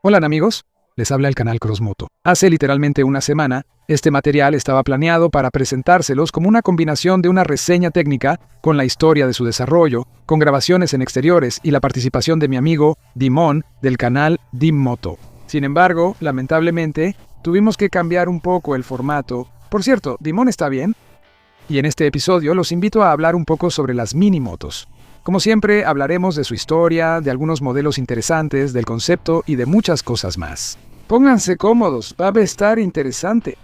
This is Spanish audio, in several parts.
Hola amigos, les habla el canal Crossmoto. Hace literalmente una semana, este material estaba planeado para presentárselos como una combinación de una reseña técnica con la historia de su desarrollo, con grabaciones en exteriores y la participación de mi amigo Dimon del canal Dimmoto. Sin embargo, lamentablemente, tuvimos que cambiar un poco el formato. Por cierto, ¿Dimon está bien? Y en este episodio los invito a hablar un poco sobre las minimotos. Como siempre, hablaremos de su historia, de algunos modelos interesantes, del concepto y de muchas cosas más. Pónganse cómodos, va a estar interesante.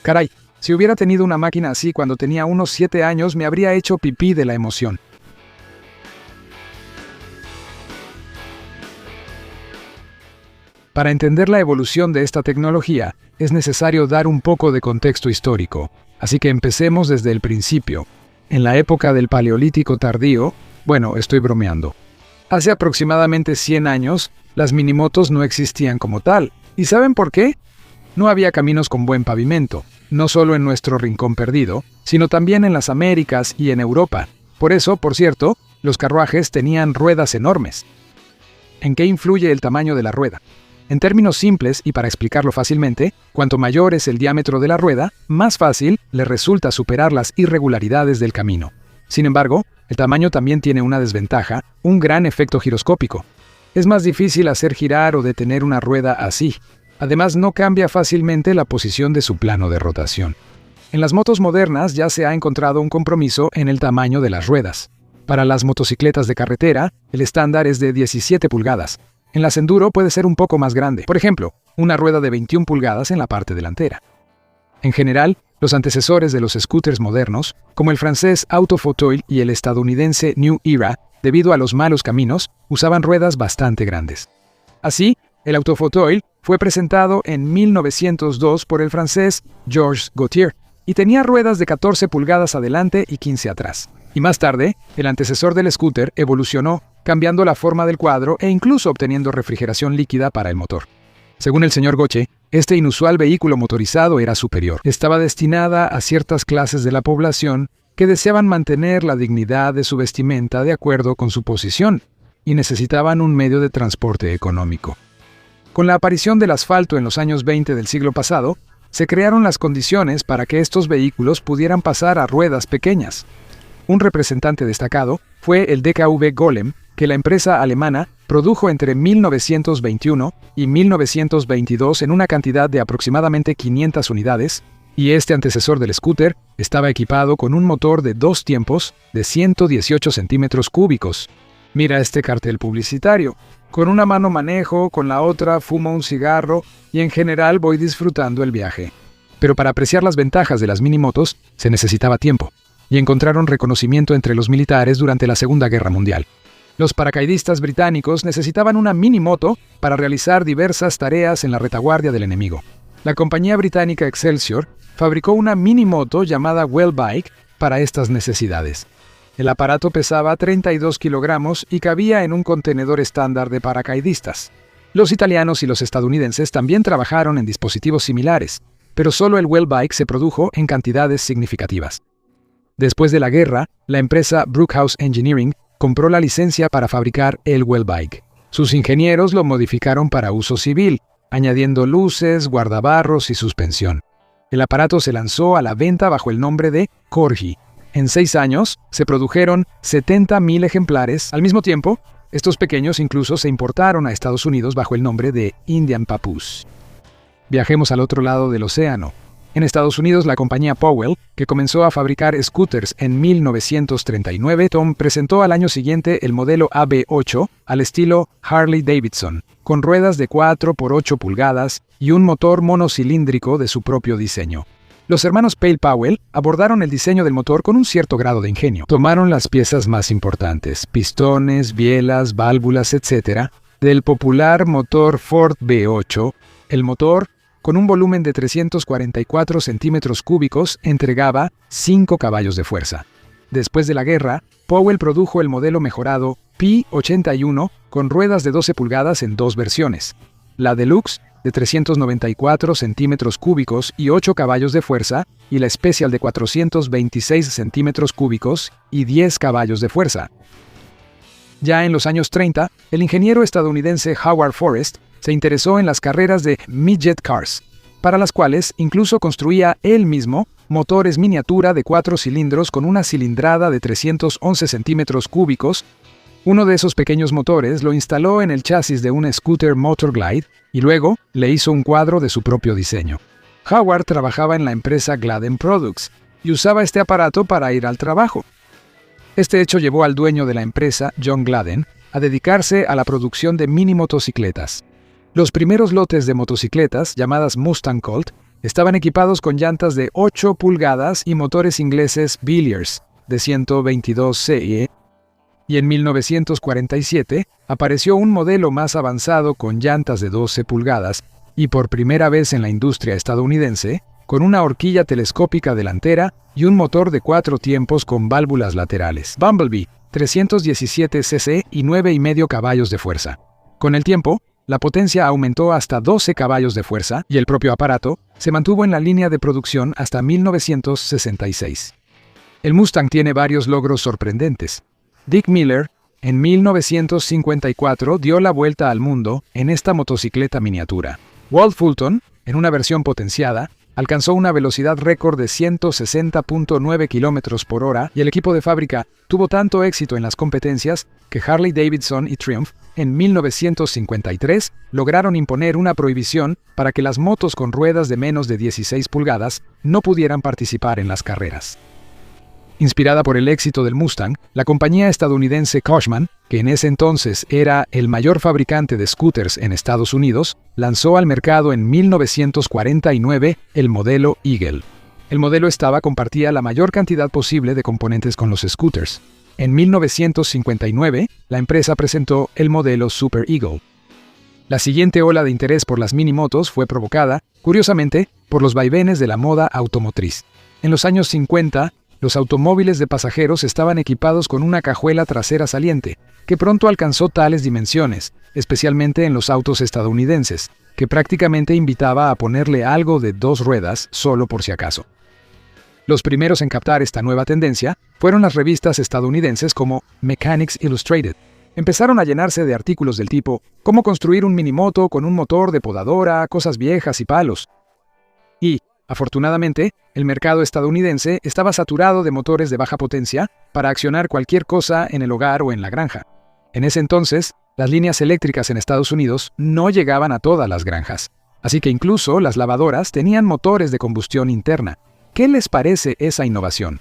Caray, si hubiera tenido una máquina así cuando tenía unos 7 años, me habría hecho pipí de la emoción. Para entender la evolución de esta tecnología, es necesario dar un poco de contexto histórico, así que empecemos desde el principio. En la época del Paleolítico tardío, estoy bromeando. Hace aproximadamente 100 años, las minimotos no existían como tal. ¿Y saben por qué? No había caminos con buen pavimento, no solo en nuestro rincón perdido, sino también en las Américas y en Europa. Por eso, por cierto, los carruajes tenían ruedas enormes. ¿En qué influye el tamaño de la rueda? En términos simples y para explicarlo fácilmente, cuanto mayor es el diámetro de la rueda, más fácil le resulta superar las irregularidades del camino. Sin embargo, el tamaño también tiene una desventaja, un gran efecto giroscópico. Es más difícil hacer girar o detener una rueda así. Además, no cambia fácilmente la posición de su plano de rotación. En las motos modernas ya se ha encontrado un compromiso en el tamaño de las ruedas. Para las motocicletas de carretera, el estándar es de 17 pulgadas. En las enduro puede ser un poco más grande, por ejemplo, una rueda de 21 pulgadas en la parte delantera. En general, los antecesores de los scooters modernos, como el francés Autofotoil y el estadounidense New Era, debido a los malos caminos, usaban ruedas bastante grandes. Así, el Autofotoil fue presentado en 1902 por el francés Georges Gautier y tenía ruedas de 14 pulgadas adelante y 15 atrás. Y más tarde, el antecesor del scooter evolucionó, cambiando la forma del cuadro e incluso obteniendo refrigeración líquida para el motor. Según el señor Gautier, este inusual vehículo motorizado era superior. Estaba destinada a ciertas clases de la población que deseaban mantener la dignidad de su vestimenta de acuerdo con su posición y necesitaban un medio de transporte económico. Con la aparición del asfalto en los años 20 del siglo pasado, se crearon las condiciones para que estos vehículos pudieran pasar a ruedas pequeñas. Un representante destacado fue el DKV Golem, que la empresa alemana produjo entre 1921 y 1922 en una cantidad de aproximadamente 500 unidades, y este antecesor del scooter estaba equipado con un motor de 2 tiempos de 118 centímetros cúbicos. Mira este cartel publicitario. Con una mano manejo, con la otra fumo un cigarro y en general voy disfrutando el viaje. Pero para apreciar las ventajas de las minimotos se necesitaba tiempo, y encontraron reconocimiento entre los militares durante la Segunda Guerra Mundial. Los paracaidistas británicos necesitaban una minimoto para realizar diversas tareas en la retaguardia del enemigo. La compañía británica Excelsior fabricó una minimoto llamada Well Bike para estas necesidades. El aparato pesaba 32 kilogramos y cabía en un contenedor estándar de paracaidistas. Los italianos y los estadounidenses también trabajaron en dispositivos similares, pero solo el Well Bike se produjo en cantidades significativas. Después de la guerra, la empresa Brookhouse Engineering compró la licencia para fabricar el Well Bike. Sus ingenieros lo modificaron para uso civil, añadiendo luces, guardabarros y suspensión. El aparato se lanzó a la venta bajo el nombre de Corgi. En 6 años, se produjeron 70,000 ejemplares. Al mismo tiempo, estos pequeños incluso se importaron a Estados Unidos bajo el nombre de Indian Papoose. Viajemos al otro lado del océano. En Estados Unidos, la compañía Powell, que comenzó a fabricar scooters en 1939, presentó al año siguiente el modelo AB8 al estilo Harley-Davidson, con ruedas de 4 por 8 pulgadas y un motor monocilíndrico de su propio diseño. Los hermanos Pale Powell abordaron el diseño del motor con un cierto grado de ingenio. Tomaron las piezas más importantes, pistones, bielas, válvulas, etc., del popular motor Ford V8. El motor, con un volumen de 344 centímetros cúbicos, entregaba 5 caballos de fuerza. Después de la guerra, Powell produjo el modelo mejorado P81 con ruedas de 12 pulgadas en 2 versiones, la Deluxe de 394 centímetros cúbicos y 8 caballos de fuerza, y la Special de 426 centímetros cúbicos y 10 caballos de fuerza. Ya en los años 30, el ingeniero estadounidense Howard Forrest se interesó en las carreras de midget cars, para las cuales incluso construía él mismo motores miniatura de 4 cilindros con una cilindrada de 311 centímetros cúbicos. Uno de esos pequeños motores lo instaló en el chasis de un scooter Motorglide y luego le hizo un cuadro de su propio diseño. Howard trabajaba en la empresa Gladden Products y usaba este aparato para ir al trabajo. Este hecho llevó al dueño de la empresa, John Gladden, a dedicarse a la producción de mini motocicletas. Los primeros lotes de motocicletas, llamadas Mustang Colt, estaban equipados con llantas de 8 pulgadas y motores ingleses Villiers de 122 CE, y en 1947 apareció un modelo más avanzado con llantas de 12 pulgadas y por primera vez en la industria estadounidense, con una horquilla telescópica delantera y un motor de 4 tiempos con válvulas laterales. Bumblebee, 317 cc y 9,5 caballos de fuerza. Con el tiempo, la potencia aumentó hasta 12 caballos de fuerza y el propio aparato se mantuvo en la línea de producción hasta 1966. El Mustang tiene varios logros sorprendentes. Dick Miller, en 1954, dio la vuelta al mundo en esta motocicleta miniatura. Walt Fulton, en una versión potenciada, alcanzó una velocidad récord de 160.9 km por hora y el equipo de fábrica tuvo tanto éxito en las competencias que Harley Davidson y Triumph, en 1953, lograron imponer una prohibición para que las motos con ruedas de menos de 16 pulgadas no pudieran participar en las carreras. Inspirada por el éxito del Mustang, la compañía estadounidense Cushman, que en ese entonces era el mayor fabricante de scooters en Estados Unidos, lanzó al mercado en 1949 el modelo Eagle. El modelo compartía la mayor cantidad posible de componentes con los scooters. En 1959, la empresa presentó el modelo Super Eagle. La siguiente ola de interés por las minimotos fue provocada, curiosamente, por los vaivenes de la moda automotriz. En los años 50, los automóviles de pasajeros estaban equipados con una cajuela trasera saliente, que pronto alcanzó tales dimensiones, especialmente en los autos estadounidenses, que prácticamente invitaba a ponerle algo de 2 ruedas solo por si acaso. Los primeros en captar esta nueva tendencia fueron las revistas estadounidenses como Mechanics Illustrated. Empezaron a llenarse de artículos del tipo «Cómo construir un minimoto con un motor de podadora, cosas viejas y palos». Y, afortunadamente, el mercado estadounidense estaba saturado de motores de baja potencia para accionar cualquier cosa en el hogar o en la granja. En ese entonces, las líneas eléctricas en Estados Unidos no llegaban a todas las granjas, así que incluso las lavadoras tenían motores de combustión interna. ¿Qué les parece esa innovación?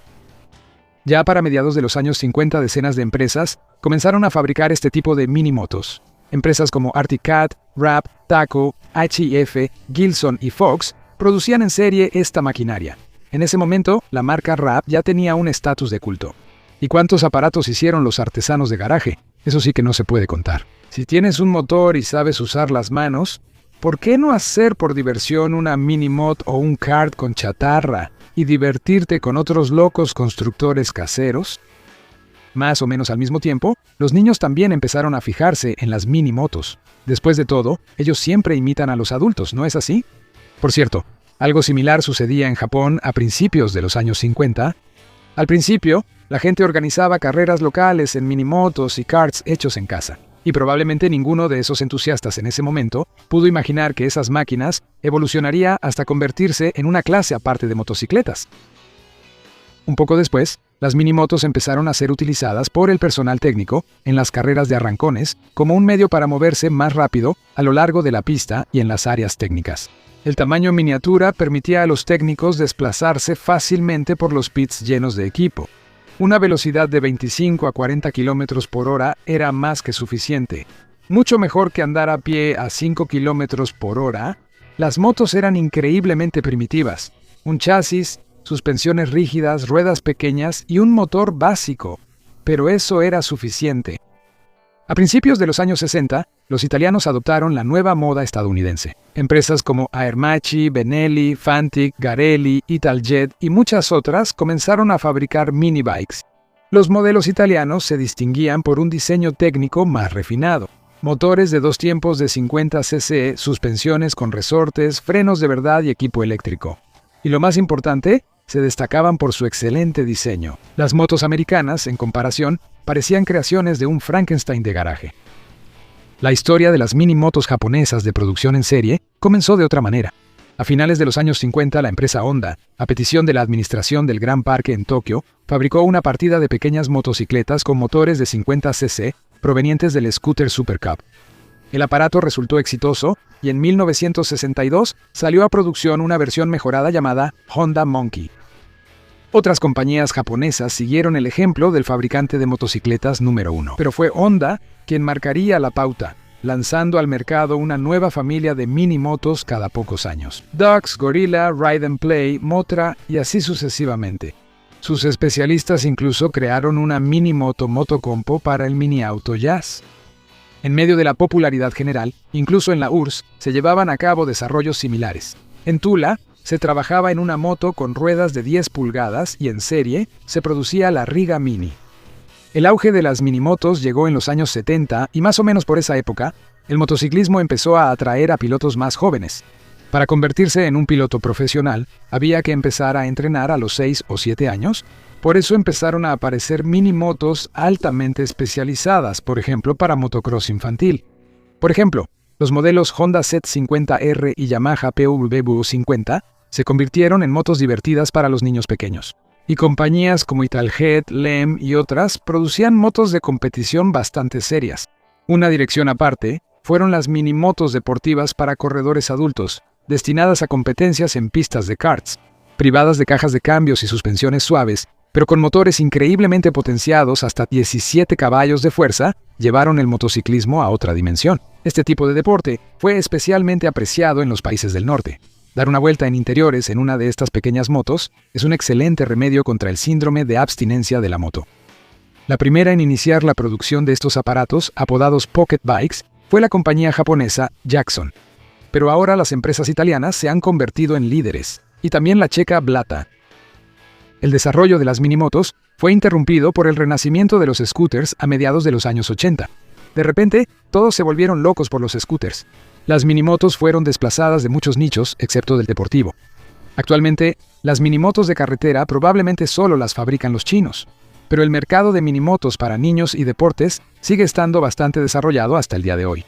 Ya para mediados de los años 50, decenas de empresas comenzaron a fabricar este tipo de minimotos. Empresas como Arctic Cat, Wrap, Taco, H&F, Gilson y Fox producían en serie esta maquinaria. En ese momento, la marca Wrap ya tenía un estatus de culto. ¿Y cuántos aparatos hicieron los artesanos de garaje? Eso sí que no se puede contar. Si tienes un motor y sabes usar las manos, ¿por qué no hacer por diversión una minimot o un kart con chatarra y divertirte con otros locos constructores caseros? Más o menos al mismo tiempo, los niños también empezaron a fijarse en las minimotos. Después de todo, ellos siempre imitan a los adultos, ¿no es así? Por cierto, algo similar sucedía en Japón a principios de los años 50. Al principio, la gente organizaba carreras locales en minimotos y karts hechos en casa. Y probablemente ninguno de esos entusiastas en ese momento pudo imaginar que esas máquinas evolucionaría hasta convertirse en una clase aparte de motocicletas. Un poco después, las minimotos empezaron a ser utilizadas por el personal técnico en las carreras de arrancones como un medio para moverse más rápido a lo largo de la pista y en las áreas técnicas. El tamaño miniatura permitía a los técnicos desplazarse fácilmente por los pits llenos de equipo. Una velocidad de 25 a 40 km por hora era más que suficiente. Mucho mejor que andar a pie a 5 km por hora. Las motos eran increíblemente primitivas. Un chasis, suspensiones rígidas, ruedas pequeñas y un motor básico. Pero eso era suficiente. A principios de los años 60, los italianos adoptaron la nueva moda estadounidense. Empresas como Aermacchi, Benelli, Fantic, Garelli, Italjet y muchas otras comenzaron a fabricar minibikes. Los modelos italianos se distinguían por un diseño técnico más refinado. Motores de 2 tiempos de 50 cc, suspensiones con resortes, frenos de verdad y equipo eléctrico. Y lo más importante, se destacaban por su excelente diseño. Las motos americanas, en comparación, parecían creaciones de un Frankenstein de garaje. La historia de las mini motos japonesas de producción en serie comenzó de otra manera. A finales de los años 50, la empresa Honda, a petición de la administración del Gran Parque en Tokio, fabricó una partida de pequeñas motocicletas con motores de 50 cc provenientes del scooter Super Cup. El aparato resultó exitoso y en 1962 salió a producción una versión mejorada llamada Honda Monkey. Otras compañías japonesas siguieron el ejemplo del fabricante de motocicletas número 1, pero fue Honda quien marcaría la pauta, lanzando al mercado una nueva familia de mini motos cada pocos años. Dux, Gorilla, Ride and Play, Motra y así sucesivamente. Sus especialistas incluso crearon una mini moto motocompo para el mini auto jazz. En medio de la popularidad general, incluso en la URSS, se llevaban a cabo desarrollos similares. En Tula, se trabajaba en una moto con ruedas de 10 pulgadas y en serie se producía la Riga Mini. El auge de las minimotos llegó en los años 70 y más o menos por esa época, el motociclismo empezó a atraer a pilotos más jóvenes. Para convertirse en un piloto profesional, había que empezar a entrenar a los 6 o 7 años, por eso empezaron a aparecer minimotos altamente especializadas, por ejemplo, para motocross infantil. Por ejemplo, los modelos Honda Z50R y Yamaha PWV 50 se convirtieron en motos divertidas para los niños pequeños. Y compañías como Italjet, Lem y otras producían motos de competición bastante serias. Una dirección aparte fueron las minimotos deportivas para corredores adultos, destinadas a competencias en pistas de karts, privadas de cajas de cambios y suspensiones suaves, pero con motores increíblemente potenciados hasta 17 caballos de fuerza, llevaron el motociclismo a otra dimensión. Este tipo de deporte fue especialmente apreciado en los países del norte. Dar una vuelta en interiores en una de estas pequeñas motos es un excelente remedio contra el síndrome de abstinencia de la moto. La primera en iniciar la producción de estos aparatos, apodados Pocket Bikes, fue la compañía japonesa Jackson. Pero ahora las empresas italianas se han convertido en líderes, y también la checa Blata. El desarrollo de las minimotos fue interrumpido por el renacimiento de los scooters a mediados de los años 80. De repente, todos se volvieron locos por los scooters. Las minimotos fueron desplazadas de muchos nichos, excepto del deportivo. Actualmente, las minimotos de carretera probablemente solo las fabrican los chinos, pero el mercado de minimotos para niños y deportes sigue estando bastante desarrollado hasta el día de hoy.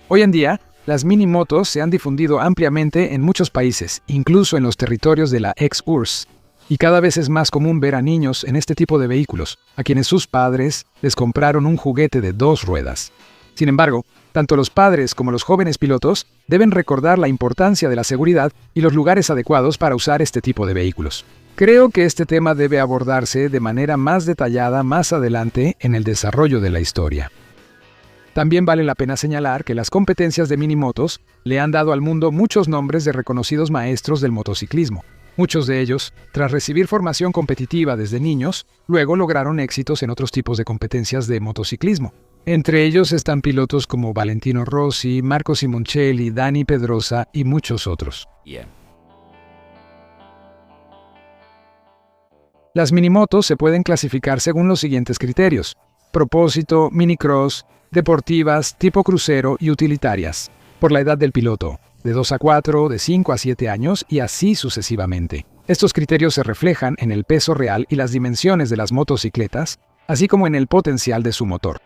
Hoy en día, las minimotos se han difundido ampliamente en muchos países, incluso en los territorios de la ex-URSS, y cada vez es más común ver a niños en este tipo de vehículos, a quienes sus padres les compraron un juguete de 2 ruedas. Sin embargo, tanto los padres como los jóvenes pilotos deben recordar la importancia de la seguridad y los lugares adecuados para usar este tipo de vehículos. Creo que este tema debe abordarse de manera más detallada más adelante en el desarrollo de la historia. También vale la pena señalar que las competencias de minimotos le han dado al mundo muchos nombres de reconocidos maestros del motociclismo. Muchos de ellos, tras recibir formación competitiva desde niños, luego lograron éxitos en otros tipos de competencias de motociclismo. Entre ellos están pilotos como Valentino Rossi, Marco Simoncelli, Dani Pedrosa y muchos otros. Las minimotos se pueden clasificar según los siguientes criterios: propósito, minicross, deportivas, tipo crucero y utilitarias. Por la edad del piloto, de 2 a 4, de 5 a 7 años y así sucesivamente. Estos criterios se reflejan en el peso real y las dimensiones de las motocicletas, así como en el potencial de su motor.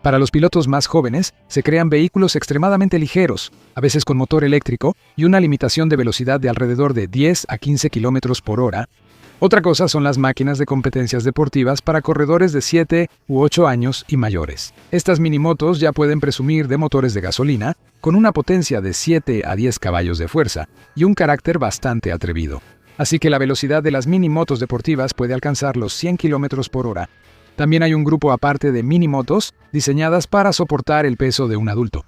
Para los pilotos más jóvenes, se crean vehículos extremadamente ligeros, a veces con motor eléctrico y una limitación de velocidad de alrededor de 10 a 15 km por hora. Otra cosa son las máquinas de competencias deportivas para corredores de 7 u 8 años y mayores. Estas minimotos ya pueden presumir de motores de gasolina, con una potencia de 7 a 10 caballos de fuerza y un carácter bastante atrevido. Así que la velocidad de las minimotos deportivas puede alcanzar los 100 km por hora. También hay un grupo aparte de minimotos diseñadas para soportar el peso de un adulto.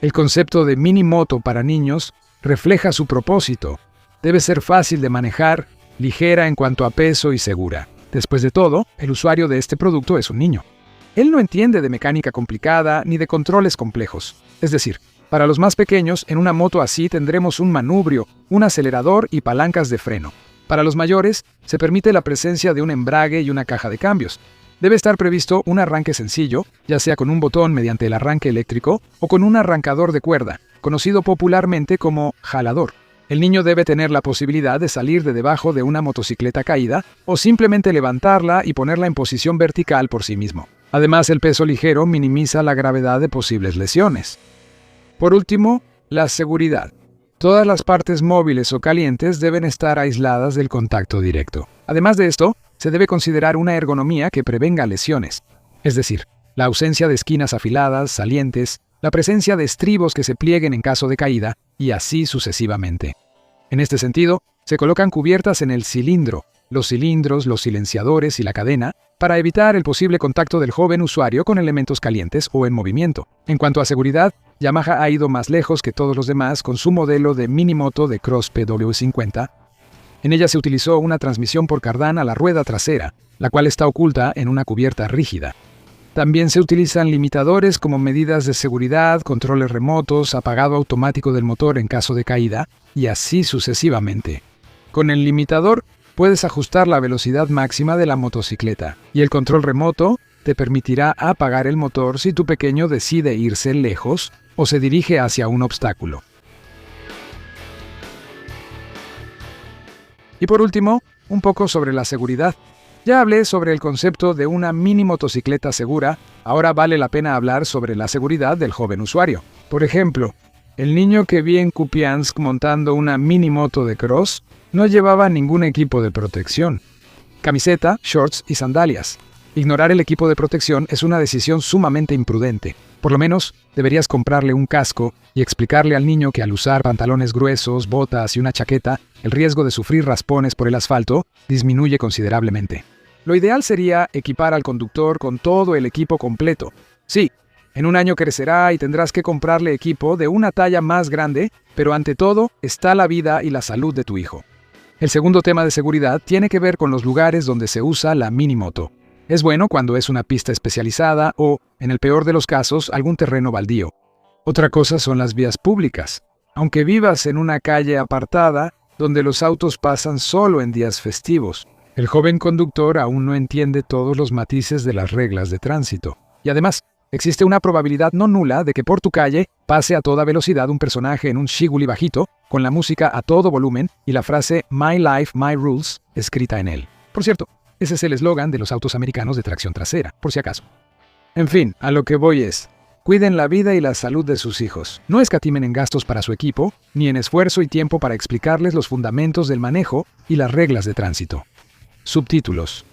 El concepto de minimoto para niños refleja su propósito. Debe ser fácil de manejar, ligera en cuanto a peso y segura. Después de todo, el usuario de este producto es un niño. Él no entiende de mecánica complicada ni de controles complejos. Es decir, para los más pequeños, en una moto así tendremos un manubrio, un acelerador y palancas de freno. Para los mayores, se permite la presencia de un embrague y una caja de cambios. Debe estar previsto un arranque sencillo, ya sea con un botón mediante el arranque eléctrico o con un arrancador de cuerda, conocido popularmente como jalador. El niño debe tener la posibilidad de salir de debajo de una motocicleta caída o simplemente levantarla y ponerla en posición vertical por sí mismo. Además, el peso ligero minimiza la gravedad de posibles lesiones. Por último, la seguridad. Todas las partes móviles o calientes deben estar aisladas del contacto directo. Además de esto, se debe considerar una ergonomía que prevenga lesiones, es decir, la ausencia de esquinas afiladas, salientes, la presencia de estribos que se plieguen en caso de caída, y así sucesivamente. En este sentido, se colocan cubiertas en el cilindro, los cilindros, los silenciadores y la cadena, para evitar el posible contacto del joven usuario con elementos calientes o en movimiento. En cuanto a seguridad, Yamaha ha ido más lejos que todos los demás con su modelo de minimoto de Cross PW50. En ella se utilizó una transmisión por cardán a la rueda trasera, la cual está oculta en una cubierta rígida. También se utilizan limitadores como medidas de seguridad, controles remotos, apagado automático del motor en caso de caída, y así sucesivamente. Con el limitador, puedes ajustar la velocidad máxima de la motocicleta, y el control remoto te permitirá apagar el motor si tu pequeño decide irse lejos o se dirige hacia un obstáculo. Y por último, un poco sobre la seguridad. Ya hablé sobre el concepto de una mini motocicleta segura, ahora vale la pena hablar sobre la seguridad del joven usuario. Por ejemplo, el niño que vi en Kupiansk montando una mini moto de cross no llevaba ningún equipo de protección. Camiseta, shorts y sandalias. Ignorar el equipo de protección es una decisión sumamente imprudente. Por lo menos, deberías comprarle un casco y explicarle al niño que al usar pantalones gruesos, botas y una chaqueta, el riesgo de sufrir raspones por el asfalto disminuye considerablemente. Lo ideal sería equipar al conductor con todo el equipo completo. Sí, en un año crecerá y tendrás que comprarle equipo de una talla más grande, pero ante todo está la vida y la salud de tu hijo. El segundo tema de seguridad tiene que ver con los lugares donde se usa la minimoto. Es bueno cuando es una pista especializada o, en el peor de los casos, algún terreno baldío. Otra cosa son las vías públicas. Aunque vivas en una calle apartada, donde los autos pasan solo en días festivos, el joven conductor aún no entiende todos los matices de las reglas de tránsito. Y además, existe una probabilidad no nula de que por tu calle pase a toda velocidad un personaje en un Shiguli bajito, con la música a todo volumen y la frase My Life, My Rules escrita en él. Por cierto, ese es el eslogan de los autos americanos de tracción trasera, por si acaso. En fin, a lo que voy es, cuiden la vida y la salud de sus hijos. No escatimen en gastos para su equipo, ni en esfuerzo y tiempo para explicarles los fundamentos del manejo y las reglas de tránsito. Subtítulos.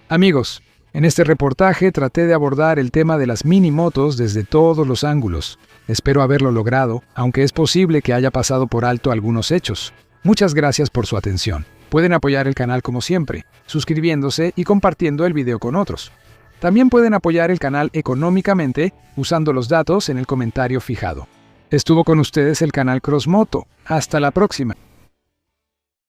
Amigos, en este reportaje traté de abordar el tema de las minimotos desde todos los ángulos. Espero haberlo logrado, aunque es posible que haya pasado por alto algunos hechos. Muchas gracias por su atención. Pueden apoyar el canal como siempre, suscribiéndose y compartiendo el video con otros. También pueden apoyar el canal económicamente usando los datos en el comentario fijado. Estuvo con ustedes el canal Crossmoto. Hasta la próxima.